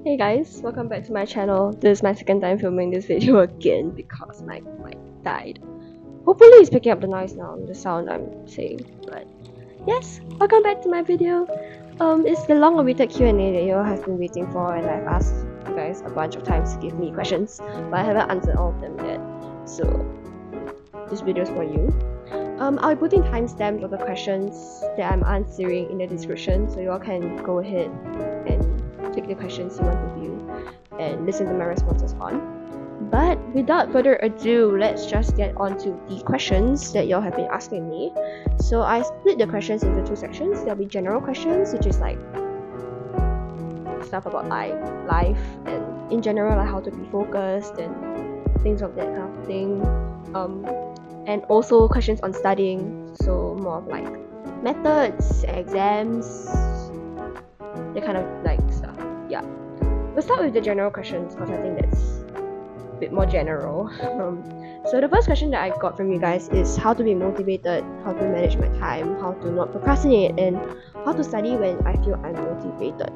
Hey guys, welcome back to my channel. This is my second time filming this video again because my mic died. Hopefully it's picking up the noise now, the sound I'm saying. But yes, welcome back to my video. It's the long-awaited Q&A that you all have been waiting for, and I've asked you guys a bunch of times to give me questions, but I haven't answered all of them yet. So this video is for you. I'll be putting timestamps of the questions that I'm answering in the description, so you all can go ahead and click the questions you want to view and listen to my responses on. But without further ado, let's just get on to the questions that y'all have been asking me. So I split the questions into two sections. There'll be general questions, which is like stuff about life and in general, like how to be focused and things of that kind of thing. And also questions on studying, so more of like methods, exams, that kind of like stuff. Yeah, we'll start with the general questions because I think that's a bit more general. So the first question that I got from you guys is how to be motivated, how to manage my time, how to not procrastinate, and how to study when I feel unmotivated.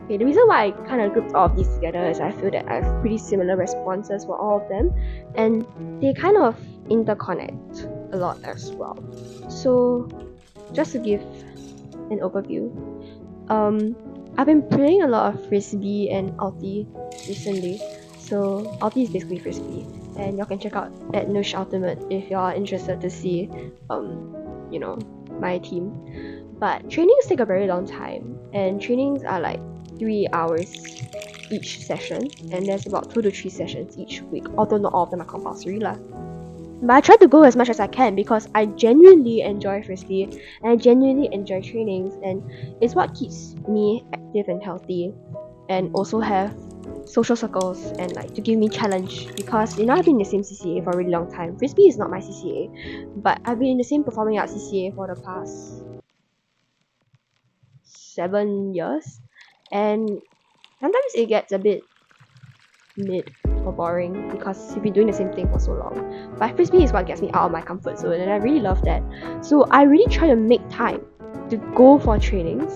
Okay, the reason why I kind of grouped all of these together is I feel that I have pretty similar responses for all of them, and they kind of interconnect a lot as well. So just to give an overview, I've been playing a lot of frisbee and ulti recently. So ulti is basically frisbee, and y'all can check out at Nush Ultimate if y'all are interested to see my team. But trainings take a very long time, and trainings are like 3 hours each session, and there's about 2 to 3 sessions each week, although not all of them are compulsory lah. But I try to go as much as I can because I genuinely enjoy frisbee and I genuinely enjoy trainings, and it's what keeps me active and healthy, and also have social circles and like to give me challenge because I've been in the same CCA for a really long time. Frisbee is not my CCA, but I've been in the same performing arts CCA for the past 7 years, and sometimes it gets a bit mid or boring because you've been doing the same thing for so long. But frisbee is what gets me out of my comfort zone, and I really love that. So I really try to make time to go for trainings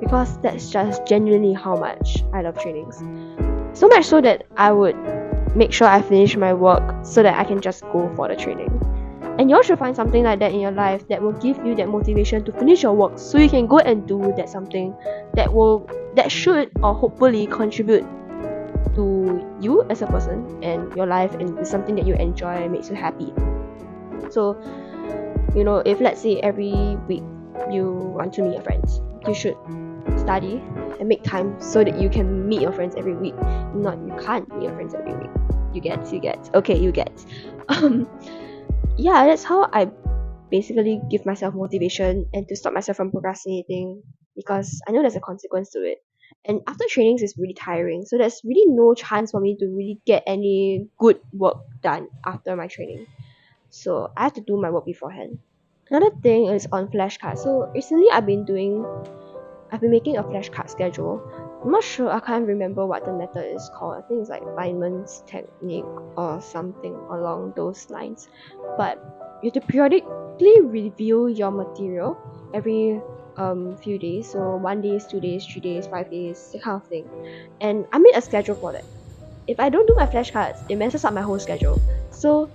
because that's just genuinely how much I love trainings. So much so that I would make sure I finish my work so that I can just go for the training. And you all should find something like that in your life that will give you that motivation to finish your work so you can go and do that something that should or hopefully contribute to you as a person and your life, and it's something that you enjoy and makes you happy. So if let's say every week you want to meet your friends, you should study and make time so that you can meet your friends every week. Not you can't meet your friends every week. You get okay, you get. Yeah, that's how I basically give myself motivation and to stop myself from procrastinating, because I know there's a consequence to it. And after trainings is really tiring, so there's really no chance for me to really get any good work done after my training. So I have to do my work beforehand. Another thing is on flashcards. So recently I've been making a flashcard schedule. I'm not sure, I can't remember what the method is called. I think it's like Feynman's technique or something along those lines. But you have to periodically review your material every few days. So 1 day, 2 days, 3 days, 5 days, that kind of thing. And I made a schedule for that. If I don't do my flashcards, it messes up my whole schedule. So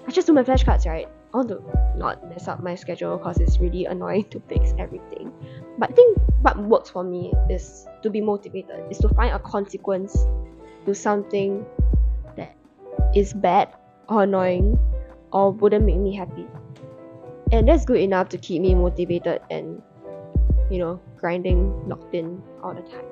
I just do my flashcards, right? I want to not mess up my schedule because it's really annoying to fix everything. But I think what works for me is to be motivated, is to find a consequence to something that is bad or annoying or wouldn't make me happy. And that's good enough to keep me motivated and, grinding, locked in all the time.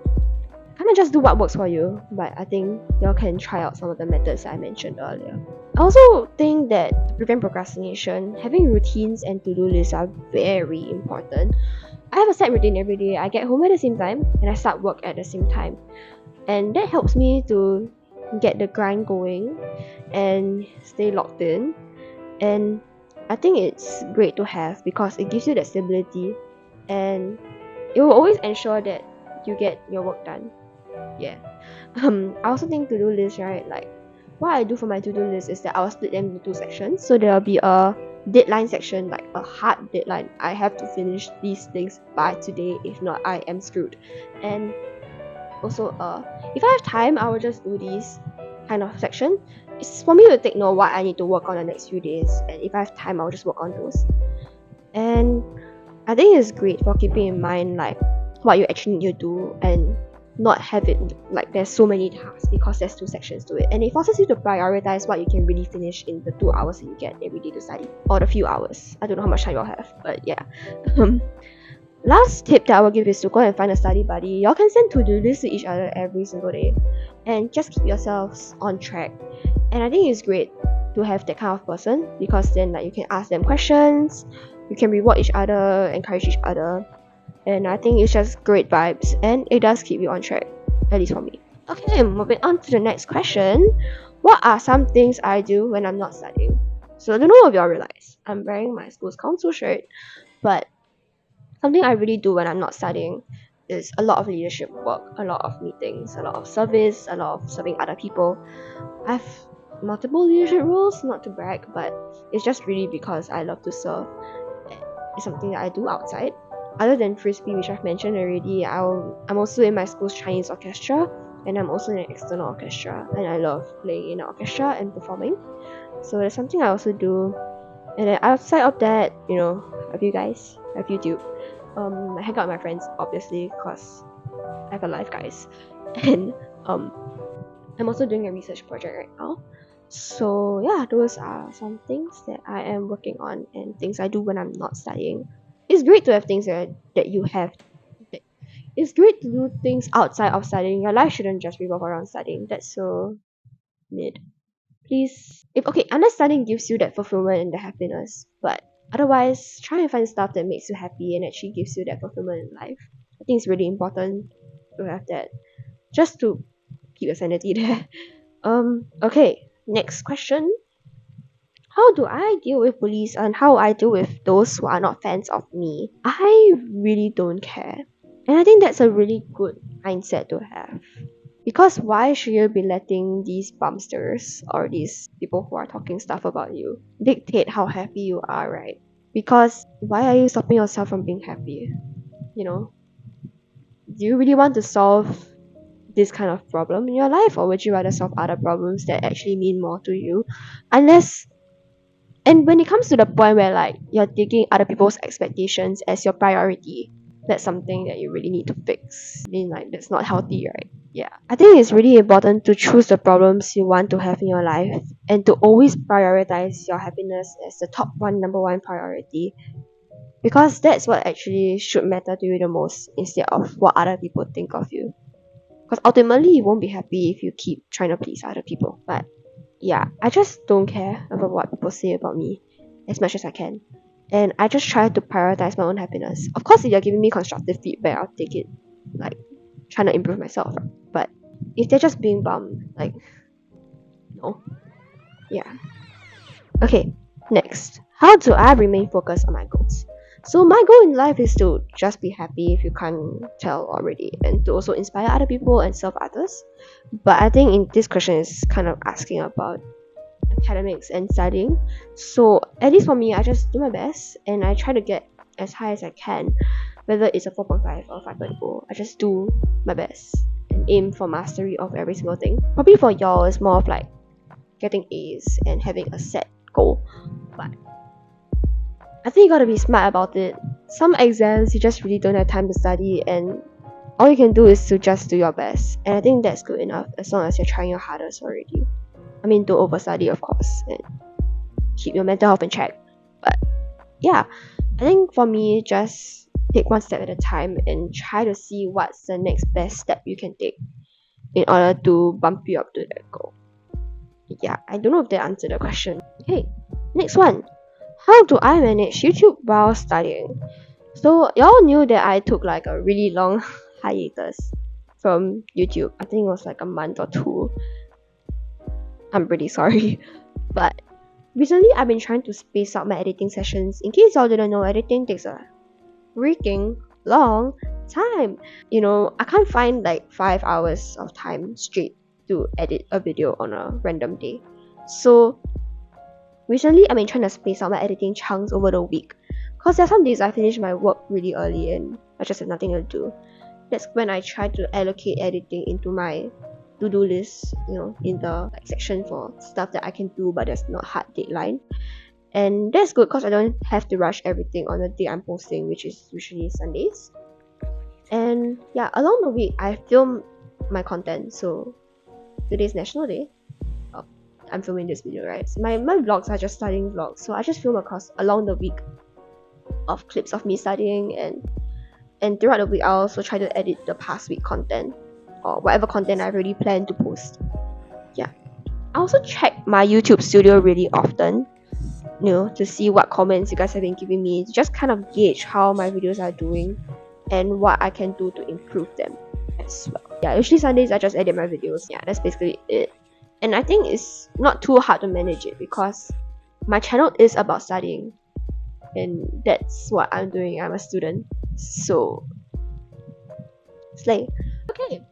Kind of just do what works for you, but I think y'all can try out some of the methods I mentioned earlier. I also think that to prevent procrastination, having routines and to-do lists are very important. I have a set routine every day. I get home at the same time and I start work at the same time. And that helps me to get the grind going and stay locked in. And I think it's great to have because it gives you that stability, and it will always ensure that you get your work done. Yeah. I also think to-do list, right? Like what I do for my to-do list is that I'll split them into 2 sections. So there'll be a deadline section, like a hard deadline. I have to finish these things by today, if not I am screwed. And also if I have time, I will just do this kind of section. It's for me to take note what I need to work on the next few days, and if I have time, I'll just work on those. And I think it's great for keeping in mind like what you actually need to do and not have it like there's so many tasks because there's 2 sections to it, and it forces you to prioritize what you can really finish in the 2 hours that you get every day to study, or the few hours. I don't know how much time you'll have, but yeah. Last tip that I will give is to go and find a study buddy. Y'all can send to-do lists to each other every single day and just keep yourselves on track. And I think it's great to have that kind of person, because then like you can ask them questions, you can reward each other, encourage each other, and I think it's just great vibes, and it does keep you on track, at least for me. Okay, moving on to the next question. What are some things I do when I'm not studying? So I don't know if y'all realize I'm wearing my school's council shirt, but something I really do when I'm not studying is a lot of leadership work, a lot of meetings, a lot of service, a lot of serving other people. I've multiple leadership roles, not to brag, but it's just really because I love to serve. It's something that I do outside. Other than frisbee, which I've mentioned already, I'm also in my school's Chinese orchestra, and I'm also in an external orchestra, and I love playing in an orchestra and performing. So that's something I also do. And then outside of that, I have you guys, I have YouTube. I hang out with my friends, obviously, because I have a life, guys. And I'm also doing a research project right now. So yeah, those are some things that I am working on and things I do when I'm not studying. It's great to have things that you have. It's great to do things outside of studying. Your life shouldn't just revolve around studying. That's so mid. Please, unless studying gives you that fulfillment and the happiness, but otherwise, try and find stuff that makes you happy and actually gives you that fulfillment in life. I think it's really important to have that, just to keep your sanity there. Okay, next question. How do I deal with bullies and how I deal with those who are not fans of me? I really don't care. And I think that's a really good mindset to have. Because why should you be letting these bumpsters or these people who are talking stuff about you dictate how happy you are, right? Because why are you stopping yourself from being happy? Do you really want to solve this kind of problem in your life, or would you rather solve other problems that actually mean more to you? And when it comes to the point where like you're taking other people's expectations as your priority, that's something that you really need to fix. I mean, like, that's not healthy, right? Yeah, I think it's really important to choose the problems you want to have in your life and to always prioritize your happiness as the number one priority, because that's what actually should matter to you the most, instead of what other people think of you. Because ultimately you won't be happy if you keep trying to please other people. But yeah, I just don't care about what people say about me as much as I can. And I just try to prioritize my own happiness. Of course, if you're giving me constructive feedback, I'll take it, like trying to improve myself. But if they're just being bummed, like, no. Yeah. Okay, next. How do I remain focused on my goals? So my goal in life is to just be happy, if you can't tell already, and to also inspire other people and serve others. But I think in this question is kind of asking about academics and studying. So at least for me, I just do my best and I try to get as high as I can, whether it's a 4.5 or 5.0. I just do my best and aim for mastery of every single thing. Probably for y'all, it's more of like getting A's and having a set goal. But I think you gotta be smart about it. Some exams you just really don't have time to study, and all you can do is to just do your best. And I think that's good enough as long as you're trying your hardest already. I mean, don't overstudy, of course, and keep your mental health in check. But yeah, I think for me, just take one step at a time and try to see what's the next best step you can take in order to bump you up to that goal. Yeah, I don't know if that answered the question. Okay, next one. How do I manage YouTube while studying? So y'all knew that I took like a really long hiatus from YouTube. I think it was like a month or 2. I'm pretty sorry. But recently I've been trying to space out my editing sessions. In case y'all didn't know, editing takes a freaking long time. I can't find like 5 hours of time straight to edit a video on a random day. So recently I've been trying to space out my editing chunks over the week, because there are some days I finish my work really early and I just have nothing to do. That's when I try to allocate editing into my to-do list, in the section for stuff that I can do but there's not hard deadline. And that's good because I don't have to rush everything on the day I'm posting, which is usually Sundays. And yeah, along the week I film my content. So today's National Day. I'm filming this video, right? So my vlogs are just studying vlogs, so I just film along the week of clips of me studying, and throughout the week I also try to edit the past week content or whatever content I've already planned to post. Yeah, I also check my YouTube studio really often, to see what comments you guys have been giving me, to just kind of gauge how my videos are doing and what I can do to improve them as well. Yeah, usually Sundays I just edit my videos. Yeah, that's basically it. And I think it's not too hard to manage it because my channel is about studying, and that's what I'm doing. I'm a student, so slay. Okay.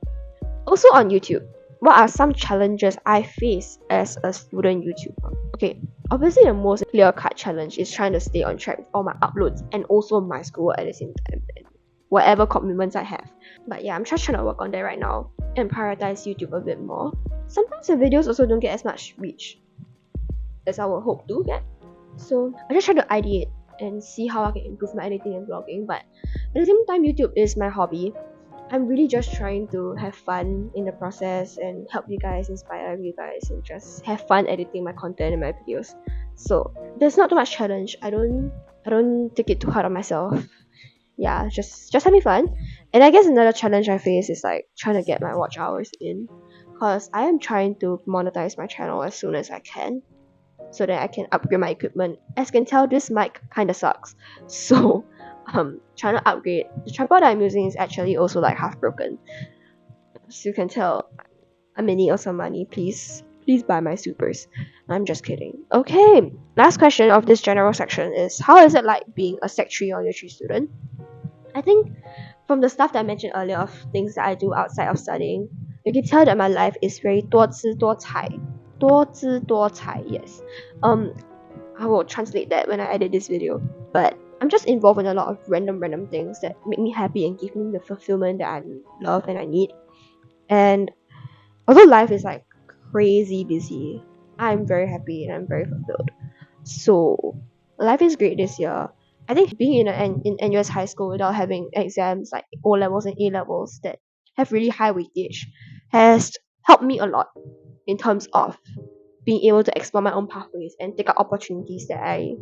Also on YouTube, what are some challenges I face as a student YouTuber? Okay, obviously the most clear-cut challenge is trying to stay on track with all my uploads and also my schoolwork at the same time, and whatever commitments I have. But yeah, I'm just trying to work on that right now and prioritize YouTube a bit more. Sometimes the videos also don't get as much reach as I would hope to get, so I just try to ideate and see how I can improve my editing and vlogging. But at the same time, YouTube is my hobby. I'm really just trying to have fun in the process and help you guys, inspire you guys, and just have fun editing my content and my videos. So there's not too much challenge. I don't take it too hard on myself. Yeah, just having fun. And I guess another challenge I face is like trying to get my watch hours in, because I am trying to monetize my channel as soon as I can, so that I can upgrade my equipment. As you can tell, this mic kinda sucks, so trying to upgrade. The tripod I'm using is actually also like half broken, so you can tell I'm in need of some money. Please buy my supers. I'm just kidding. Okay, last question of this general section is, how is it like being a Sec 3 or Year 3 student? I think from the stuff that I mentioned earlier of things that I do outside of studying, you can tell that my life is very 多姿多彩. 多姿多彩, yes. I will translate that when I edit this video. But I'm just involved in a lot of random things that make me happy and give me the fulfillment that I love and I need. And although life is like crazy busy, I'm very happy and I'm very fulfilled. So life is great this year. I think being in NUS high school without having exams like O levels and A levels that have really high weightage has helped me a lot in terms of being able to explore my own pathways and take up opportunities that I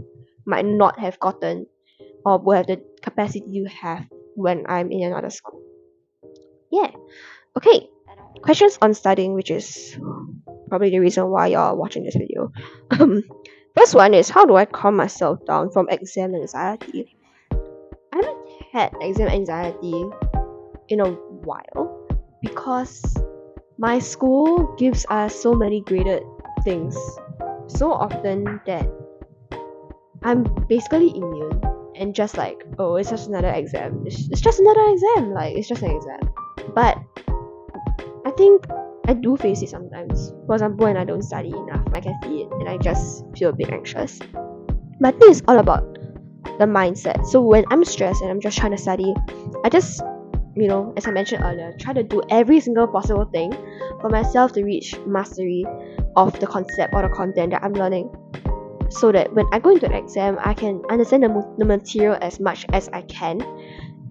might not have gotten or will have the capacity to have when I'm in another school. Yeah. Okay. Questions on studying, which is probably the reason why you're watching this video. First one is, how do I calm myself down from exam anxiety? I haven't had exam anxiety in a while because my school gives us so many graded things so often that I'm basically immune and just like, oh, it's just another exam. It's just another exam. Like, it's just an exam. But I think I do face it sometimes. For example, when I don't study enough, I can feel it and I just feel a bit anxious. But I think it's all about the mindset. So when I'm stressed and I'm just trying to study, I just, as I mentioned earlier, try to do every single possible thing for myself to reach mastery of the concept or the content that I'm learning, so that when I go into an exam, I can understand the material as much as I can,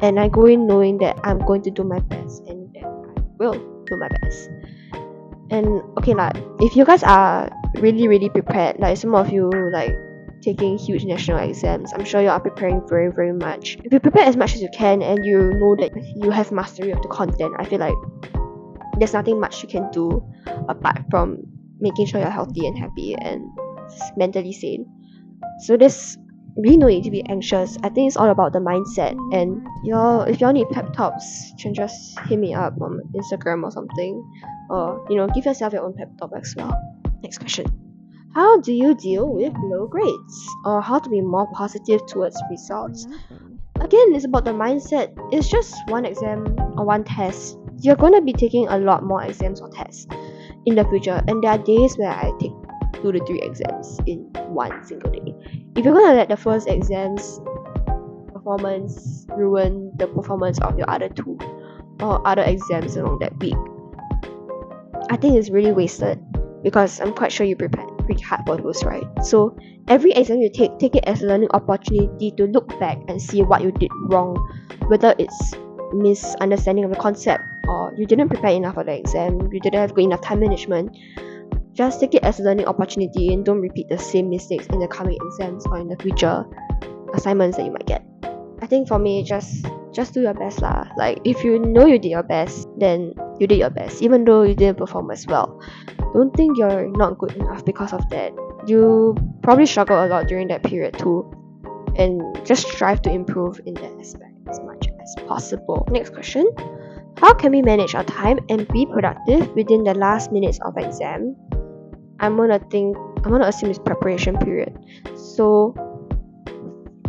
and I go in knowing that I'm going to do my best and that I will do my best. And okay, like if you guys are really prepared, like some of you like taking huge national exams, I'm sure you are preparing very much. If you prepare as much as you can and you know that you have mastery of the content, I feel like there's nothing much you can do apart from making sure you're healthy and happy and mentally sane. So there's really no need to be anxious. I think it's all about the mindset. And if y'all need pep talks, you can just hit me up on Instagram or something, or give yourself your own pep talk as well. Next question: how do you deal with low grades, or how to be more positive towards results? Again, it's about the mindset. It's just one exam or one test. You're going to be taking a lot more exams or tests in the future, and there are days where I take 2 to 3 exams in one single day. If you're gonna let the first exam's performance ruin the performance of your other 2, or other exams along that week, I think it's really wasted, because I'm quite sure you prepared pretty hard for those, right? So every exam you take it as a learning opportunity to look back and see what you did wrong, whether it's misunderstanding of the concept, or you didn't prepare enough for the exam, you didn't have good enough time management. Just take it as a learning opportunity and don't repeat the same mistakes in the coming exams or in the future assignments that you might get. I think for me, just do your best lah. Like, if you know you did your best, then you did your best, even though you didn't perform as well. Don't think you're not good enough because of that. You probably struggle a lot during that period too, and just strive to improve in that aspect as much as possible. Next question: how can we manage our time and be productive within the last minutes of exam? I'm gonna assume it's preparation period. So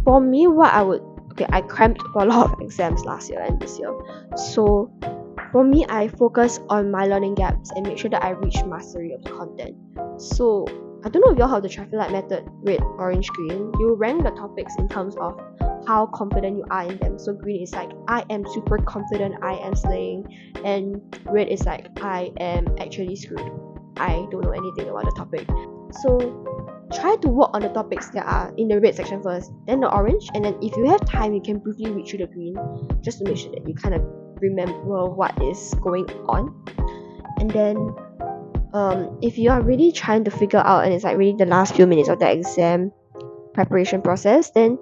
for me, I cramped for a lot of exams last year and this year. So for me, I focus on my learning gaps and make sure that I reach mastery of the content. So I don't know if you all have the traffic light method, red, orange, green. You rank the topics in terms of how confident you are in them. So green is like, I am super confident, I am slaying, and red is like, I am actually screwed, I don't know anything about the topic. So try to work on the topics that are in the red section first, then the orange, and then if you have time, you can briefly read through the green, just to make sure that you kind of remember what is going on. And then if you are really trying to figure out and it's like really the last few minutes of the exam preparation process, then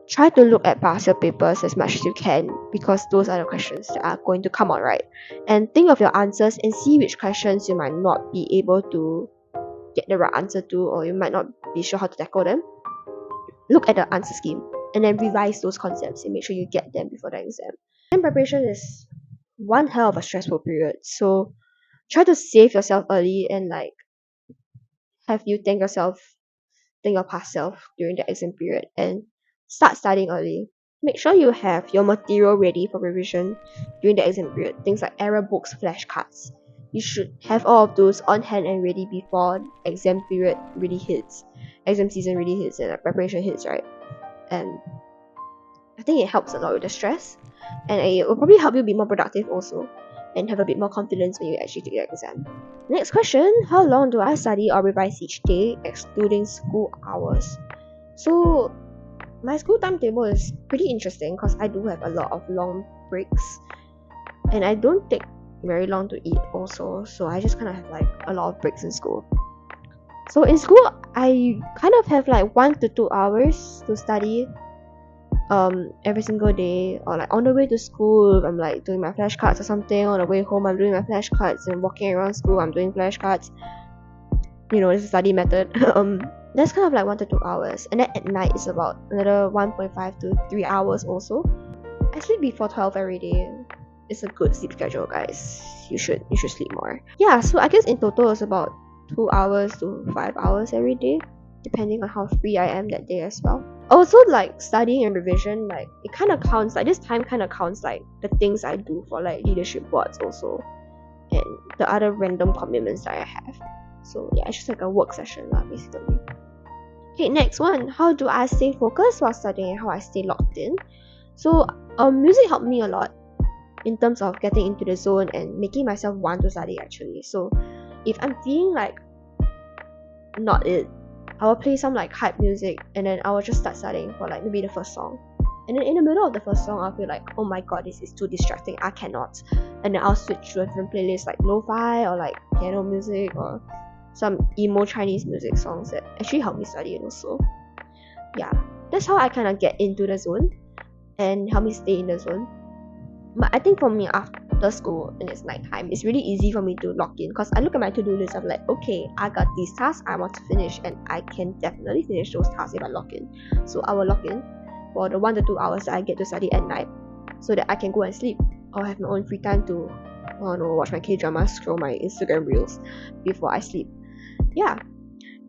try to look at past year papers as much as you can, because those are the questions that are going to come out, right? And think of your answers and see which questions you might not be able to get the right answer to, or you might not be sure how to tackle them. Look at the answer scheme and then revise those concepts and make sure you get them before the exam. And preparation is one hell of a stressful period, so try to save yourself early and like have you thank your past self during the exam period, and start studying early. Make sure you have your material ready for revision during the exam period. Things like error books, flashcards. You should have all of those on hand and ready before exam period really hits. Exam season really hits and preparation hits, right? And I think it helps a lot with the stress, and it will probably help you be more productive also, and have a bit more confidence when you actually take the exam. Next question: how long do I study or revise each day, excluding school hours? So my school timetable is pretty interesting because I do have a lot of long breaks, and I don't take very long to eat also, so I just kind of have like a lot of breaks in school. So in school, I kind of have like 1 to 2 hours to study every single day, or like on the way to school I'm like doing my flashcards or something, on the way home I'm doing my flashcards, and walking around school I'm doing flashcards. It's a study method. That's kind of like 1 to 2 hours, and then at night it's about another 1.5 to 3 hours also. I sleep before 12 every day. It's a good sleep schedule, guys. You should sleep more. Yeah, so I guess in total it's about 2 hours to 5 hours every day, depending on how free I am that day as well. Also, like studying and revision, like it kind of counts, like this time kind of counts like the things I do for like leadership boards also, and the other random commitments that I have. So yeah, it's just like a work session lah, basically. Okay, next one: how do I stay focused while studying and how I stay locked in? So music helped me a lot in terms of getting into the zone and making myself want to study actually. So if I'm feeling like not it, I will play some like hype music, and then I will just start studying for like maybe the first song, and then in the middle of the first song I'll feel like, oh my god, this is too distracting, I cannot, and then I'll switch to a different playlist like lo-fi or like piano music or some emo Chinese music songs that actually help me study also. Yeah, that's how I kind of get into the zone and help me stay in the zone. But I think for me, after school and it's nighttime, it's really easy for me to lock in, because I look at my to-do list. I'm like, okay, I got these tasks I want to finish, and I can definitely finish those tasks if I lock in. So I will lock in for the 1 to 2 hours that I get to study at night, so that I can go and sleep or have my own free time to watch my K-drama, scroll my Instagram reels before I sleep. Yeah,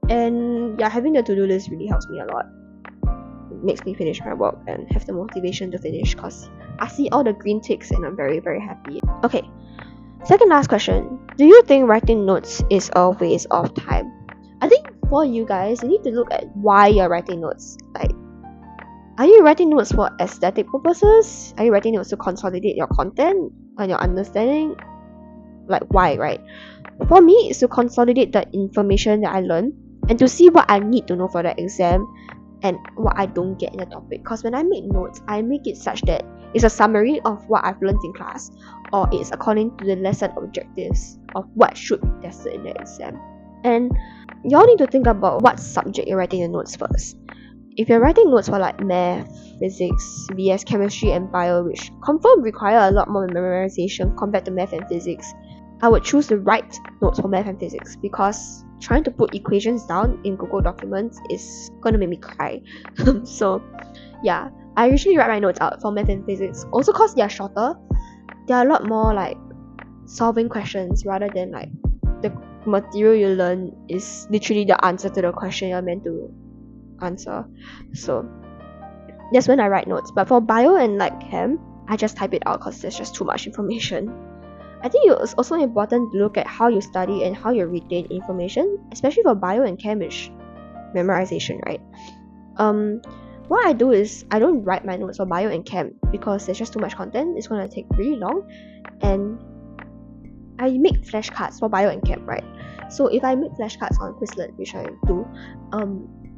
and yeah, having the to-do list really helps me a lot. It makes me finish my work and have the motivation to finish, because I see all the green ticks and I'm very, very happy. Okay, second last question: do you think writing notes is a waste of time? I think for you guys, you need to look at why you're writing notes. Like, are you writing notes for aesthetic purposes? Are you writing notes to consolidate your content? on your understanding, like why, right? For me, it's to consolidate the information that I learn and to see what I need to know for the exam and what I don't get in the topic. Because when I make notes, I make it such that it's a summary of what I've learned in class, or it's according to the lesson objectives of what should be tested in the exam. And you all need to think about what subject you're writing your notes first. If you're writing notes for like math, physics, VS, chemistry, and bio, which confirm require a lot more memorization compared to math and physics, I would choose to write notes for math and physics, because trying to put equations down in Google documents is gonna make me cry. So yeah, I usually write my notes out for math and physics. Also because they are shorter, they are a lot more like solving questions rather than like the material you learn is literally the answer to the question you're meant to answer. So that's when I write notes. But for bio and like chem, I just type it out because there's just too much information. I think it's also important to look at how you study and how you retain information, especially for bio and chem, which memorization, right? What I do is I don't write my notes for bio and chem because there's just too much content. It's gonna take really long, and I make flashcards for bio and chem, right? So if I make flashcards on Quizlet, which I do,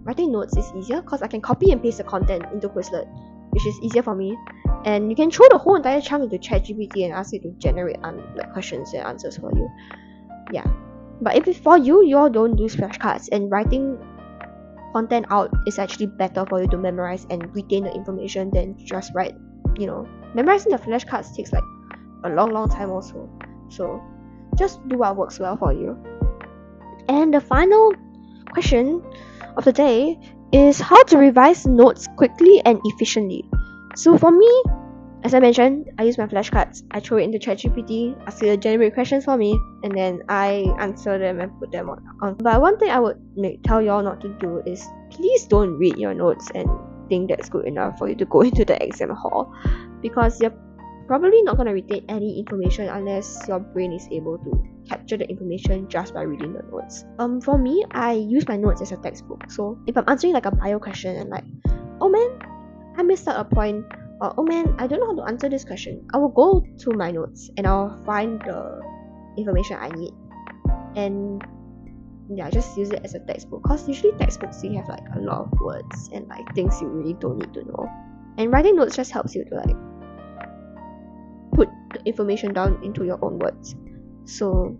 writing notes is easier because I can copy and paste the content into Quizlet, which is easier for me. And you can throw the whole entire chunk into ChatGPT and ask it to generate like questions and answers for you. Yeah. But if it's for you, you all don't do flashcards, and writing content out is actually better for you to memorize and retain the information than just write. Memorizing the flashcards takes like a long time also. So just do what works well for you. And the final question of the day is how to revise notes quickly and efficiently. So for me, as I mentioned, I use my flashcards. I throw it into ChatGPT, ask it to generate questions for me, and then I answer them and put them on. But one thing I would tell y'all not to do is please don't read your notes and think that's good enough for you to go into the exam hall, because you're probably not going to retain any information unless your brain is able to capture the information just by reading the notes. For me, I use my notes as a textbook. So if I'm answering like a bio question and like, oh man, I missed out a point, or oh man, I don't know how to answer this question, I will go to my notes and I'll find the information I need, and yeah, just use it as a textbook, because usually textbooks you have like a lot of words and like things you really don't need to know, and writing notes just helps you to like put the information down into your own words. So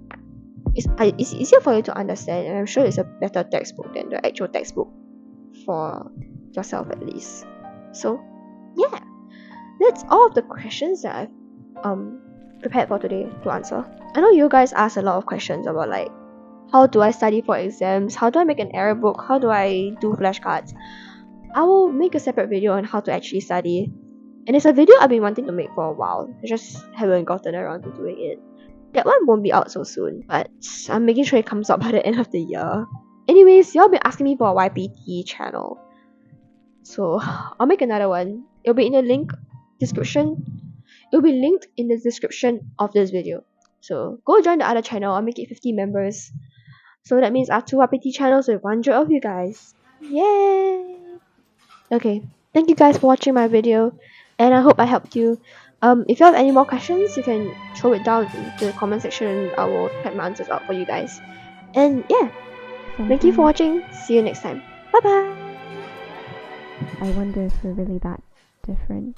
it's easier for you to understand, and I'm sure it's a better textbook than the actual textbook for yourself at least. So yeah, that's all of the questions that I've prepared for today to answer. I know you guys asked a lot of questions about like how do I study for exams, how do I make an error book, how do I do flashcards. I will make a separate video on how to actually study, and it's a video I've been wanting to make for a while. I just haven't gotten around to doing it. That one won't be out so soon, but I'm making sure it comes out by the end of the year. Anyways, y'all been asking me for a YPT channel, so I'll make another one. It'll be in the description. It'll be linked in the description of this video. So go join the other channel. I'll make it 50 members. So that means I have 2 YPT channels with 100 of you guys. Yay! Okay, thank you guys for watching my video, and I hope I helped you. If you have any more questions, you can throw it down in the comment section and I will type my answers out for you guys. And yeah, thank you for watching. See you next time. Bye bye! I wonder if we're really that different.